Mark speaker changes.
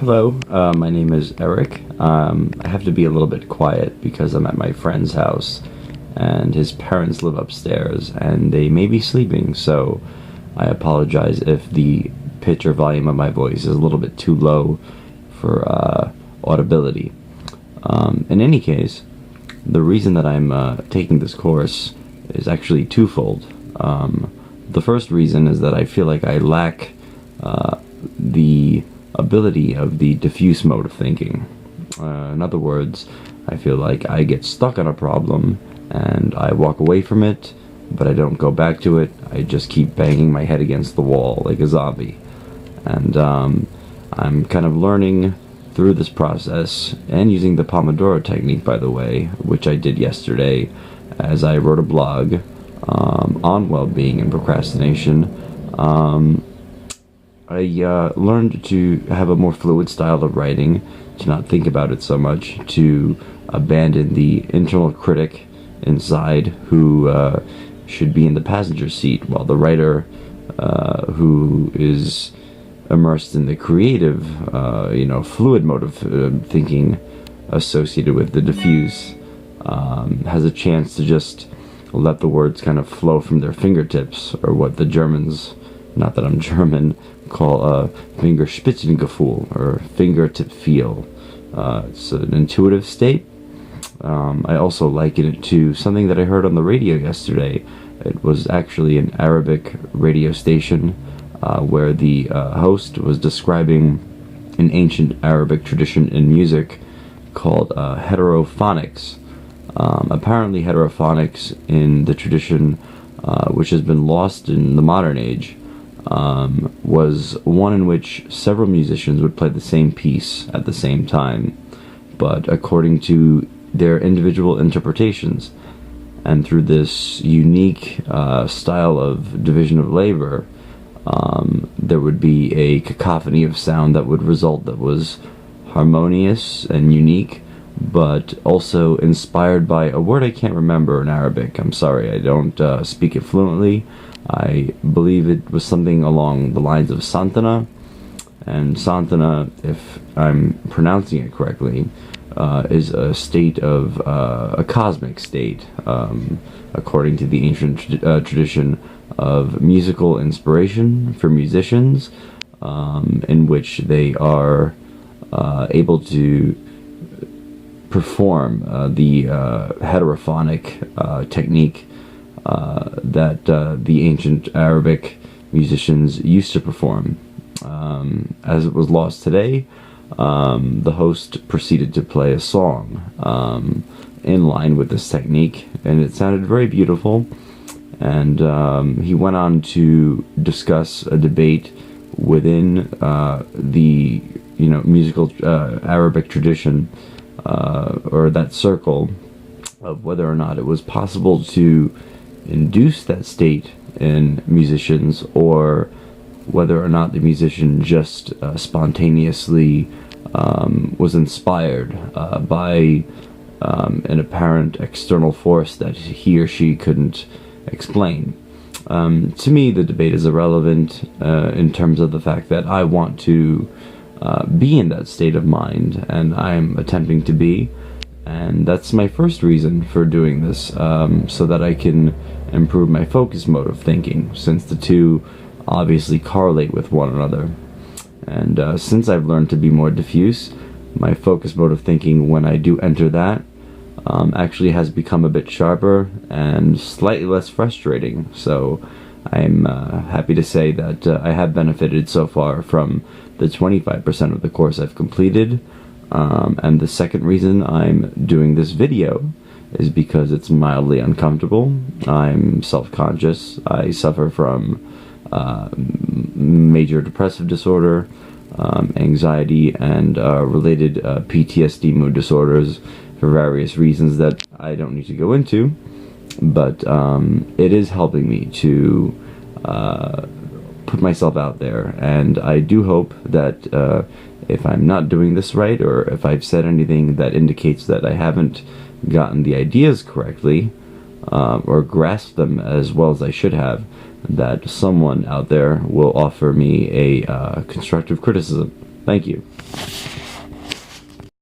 Speaker 1: Hello, my name is Eric. I have to be a little bit quiet because I'm at my friend's house and his parents live upstairs and they may be sleeping, so I apologize if the pitch or volume of my voice is a little bit too low for audibility. In any case, the reason that I'm taking this course is actually twofold. The first reason is that I feel like I lack the ability of the diffuse mode of thinking. In other words, I feel like I get stuck on a problem and I walk away from it, but I don't go back to it. I just keep banging my head against the wall like a zombie. And I'm kind of learning through this process and using the Pomodoro technique, by the way, which I did yesterday as I wrote a blog on well-being and procrastination. I learned to have a more fluid style of writing, to not think about it so much, to abandon the internal critic inside who should be in the passenger seat, while the writer who is immersed in the creative, fluid mode of thinking associated with the diffuse has a chance to just let the words kind of flow from their fingertips, or what the Germans, not that I'm German, call a Fingerspitzengefühl, or fingertip feel. It's an intuitive state. I also liken it to something that I heard on the radio yesterday. It was actually an Arabic radio station where the host was describing an ancient Arabic tradition in music called heterophonics. Apparently heterophonics in the tradition, which has been lost in the modern age, was one in which several musicians would play the same piece at the same time, but according to their individual interpretations. And through this unique style of division of labor, there would be a cacophony of sound that would result that was harmonious and unique, but also inspired by a word I can't remember in Arabic. I'm sorry, I don't speak it fluently. I believe it was something along the lines of Santana, and Santana, if I'm pronouncing it correctly, is a state of, a cosmic state, according to the ancient tradition of musical inspiration for musicians, in which they are able to perform the heterophonic technique that the ancient Arabic musicians used to perform. As it was lost today, the host proceeded to play a song in line with this technique, and it sounded very beautiful. And he went on to discuss a debate within the musical Arabic tradition, or that circle, of whether or not it was possible to induce that state in musicians, or whether or not the musician just spontaneously was inspired by an apparent external force that he or she couldn't explain. To me, the debate is irrelevant in terms of the fact that I want to be in that state of mind, and I'm attempting to be. And that's my first reason for doing this, so that I can improve my focus mode of thinking, since the two obviously correlate with one another. And since I've learned to be more diffuse, my focus mode of thinking, when I do enter that, actually has become a bit sharper and slightly less frustrating. So I'm happy to say that I have benefited so far from the 25% of the course I've completed. And the second reason I'm doing this video is because it's mildly uncomfortable. I'm self-conscious. I suffer from major depressive disorder, anxiety, and related PTSD mood disorders for various reasons that I don't need to go into. But it is helping me to put myself out there, and I do hope that if I'm not doing this right, or if I've said anything that indicates that I haven't gotten the ideas correctly, or grasped them as well as I should have, that someone out there will offer me a constructive criticism. Thank you.